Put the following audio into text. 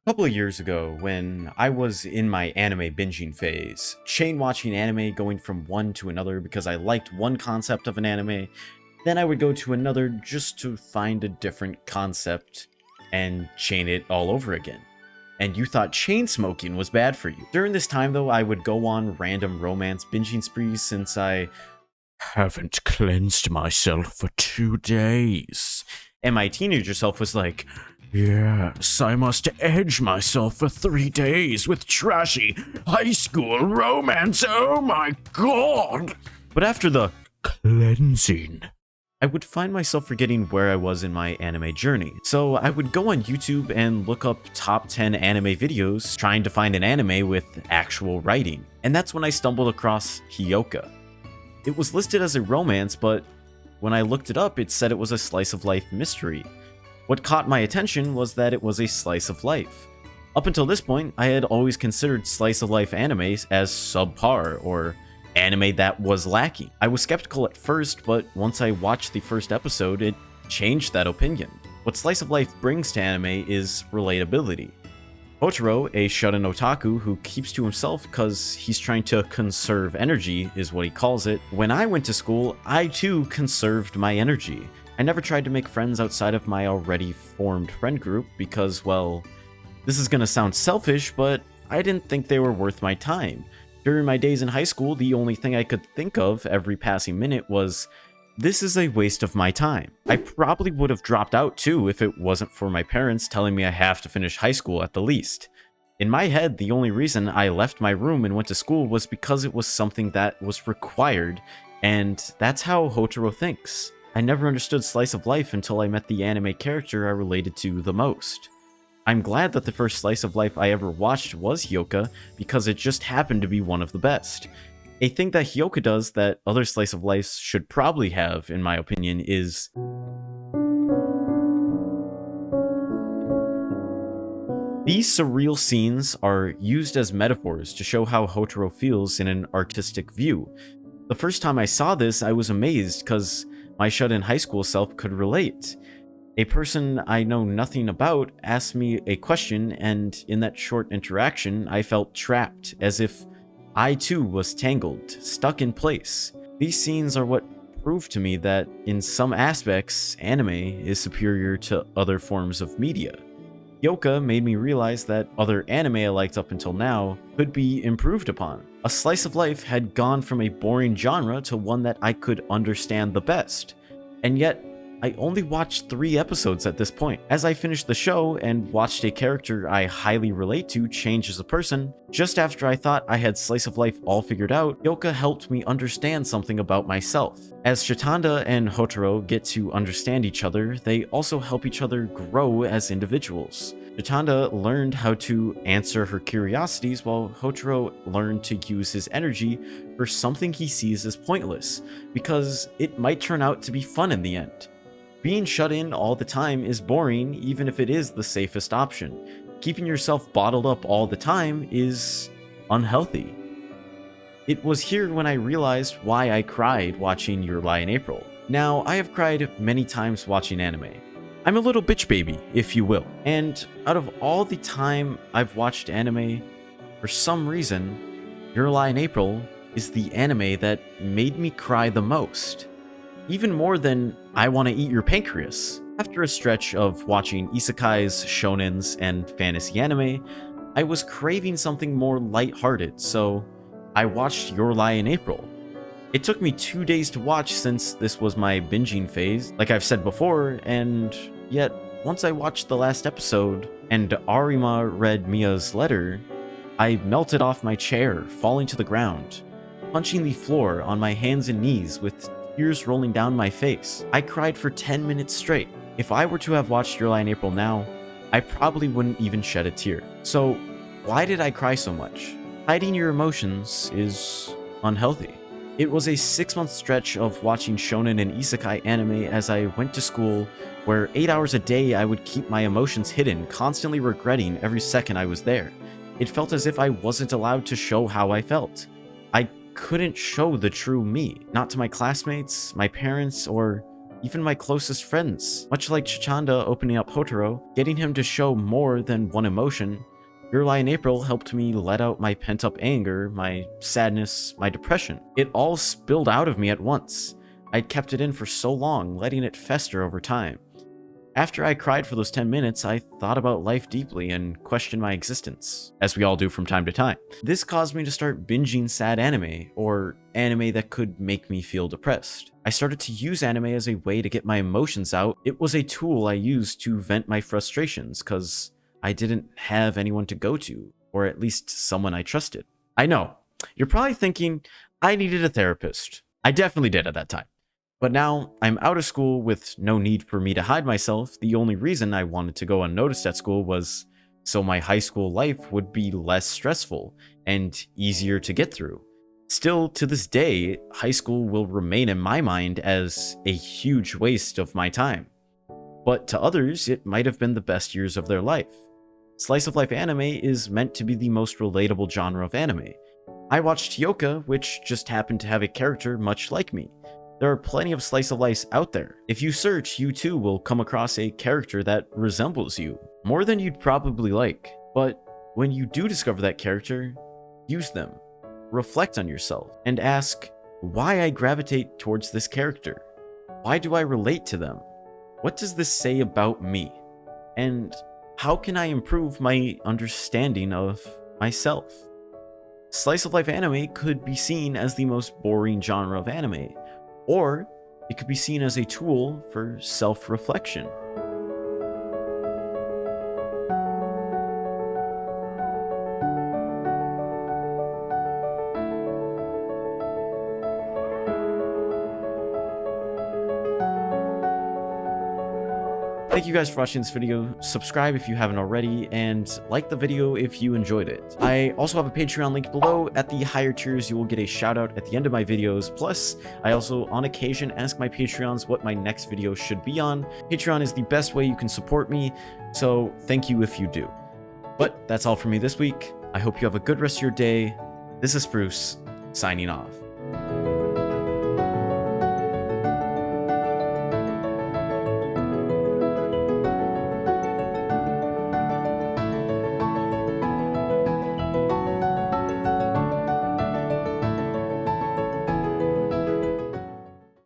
Couple of years ago, when I was in my anime binging phase, chain watching anime, going from one to another because I liked one concept of an anime, then I would go to another just to find a different concept and chain it all over again. And you thought chain smoking was bad for you. During this time though, I would go on random romance binging sprees since I haven't cleansed myself for 2 days. And my teenager self was like, yes, I must edge myself for 3 days with trashy high school romance. Oh my god! But after the cleansing, I would find myself forgetting where I was in my anime journey. So I would go on YouTube and look up top 10 anime videos trying to find an anime with actual writing. And that's when I stumbled across Hyouka. It was listed as a romance, but when I looked it up, it said it was a slice of life mystery. What caught my attention was that it was a slice of life. Up until this point, I had always considered slice of life animes as subpar, or anime that was lacking. I was skeptical at first, but once I watched the first episode, it changed that opinion. What slice of life brings to anime is relatability. Hotaro, a shut-in otaku who keeps to himself because he's trying to conserve energy, is what he calls it. When I went to school, I too conserved my energy. I never tried to make friends outside of my already formed friend group because, well, this is gonna sound selfish, but I didn't think they were worth my time. During my days in high school, the only thing I could think of every passing minute was, this is a waste of my time. I probably would have dropped out too if it wasn't for my parents telling me I have to finish high school at the least. In my head, the only reason I left my room and went to school was because it was something that was required, and that's how Hotaro thinks. I never understood slice of life until I met the anime character I related to the most. I'm glad that the first slice of life I ever watched was Yoka, because it just happened to be one of the best. A thing that Hyouka does that other slice of lives should probably have, in my opinion, is these surreal scenes are used as metaphors to show how Hotaro feels in an artistic view. The first time I saw this, I was amazed because my shut-in high school self could relate. A person I know nothing about asked me a question, and in that short interaction, I felt trapped, as if I too was tangled, stuck in place. These scenes are what prove to me that, in some aspects, anime is superior to other forms of media. Yoka made me realize that other anime I liked up until now could be improved upon. A slice of life had gone from a boring genre to one that I could understand the best. And yet, I only watched 3 episodes at this point. As I finished the show and watched a character I highly relate to change as a person, just after I thought I had slice of life all figured out, Yoka helped me understand something about myself. As Shitanda and Hotaro get to understand each other, they also help each other grow as individuals. Shitanda learned how to answer her curiosities, while Hotaro learned to use his energy for something he sees as pointless, because it might turn out to be fun in the end. Being shut in all the time is boring, even if it is the safest option. Keeping yourself bottled up all the time is unhealthy. It was here when I realized why I cried watching Your Lie in April. Now, I have cried many times watching anime. I'm a little bitch baby, if you will. And out of all the time I've watched anime, for some reason, Your Lie in April is the anime that made me cry the most. Even more than I Want to Eat Your Pancreas. After a stretch of watching isekais, shonens, and fantasy anime, I was craving something more lighthearted, so I watched Your Lie in April. It took me 2 days to watch since this was my binging phase, like I've said before, and yet, once I watched the last episode, and Arima read Mia's letter, I melted off my chair, falling to the ground, punching the floor on my hands and knees with tears rolling down my face. I cried for 10 minutes straight. If I were to have watched Your Lie in April now, I probably wouldn't even shed a tear. So, why did I cry so much? Hiding your emotions is unhealthy. It was a 6-month stretch of watching shonen and isekai anime as I went to school, where 8 hours a day I would keep my emotions hidden, constantly regretting every second I was there. It felt as if I wasn't allowed to show how I felt. I couldn't show the true me, not to my classmates, my parents, or even my closest friends. Much like Chichanda opening up Hotaro, getting him to show more than one emotion, Your Lie in April helped me let out my pent-up anger, my sadness, my depression. It all spilled out of me at once. I'd kept it in for so long, letting it fester over time. After I cried for those 10 minutes, I thought about life deeply and questioned my existence, as we all do from time to time. This caused me to start binging sad anime, or anime that could make me feel depressed. I started to use anime as a way to get my emotions out. It was a tool I used to vent my frustrations, cause I didn't have anyone to go to, or at least someone I trusted. I know, you're probably thinking, I needed a therapist. I definitely did at that time. But now, I'm out of school with no need for me to hide myself. The only reason I wanted to go unnoticed at school was so my high school life would be less stressful and easier to get through. Still, to this day, high school will remain in my mind as a huge waste of my time. But to others, it might have been the best years of their life. Slice of life anime is meant to be the most relatable genre of anime. I watched Yoka, which just happened to have a character much like me. There are plenty of slice of life out there. If you search, you too will come across a character that resembles you, more than you'd probably like. But when you do discover that character, use them, reflect on yourself, and ask why I gravitate towards this character. Why do I relate to them? What does this say about me? And how can I improve my understanding of myself? Slice of life anime could be seen as the most boring genre of anime, or it could be seen as a tool for self-reflection. Thank you guys for watching this video. Subscribe if you haven't already, and like the video if you enjoyed it. I also have a Patreon link below. At the higher tiers, you will get a shout out at the end of my videos. Plus, I also on occasion ask my Patreons what my next video should be on. Patreon is the best way you can support me, so thank you if you do. But that's all for me this week. I hope you have a good rest of your day. This is Spruce, signing off.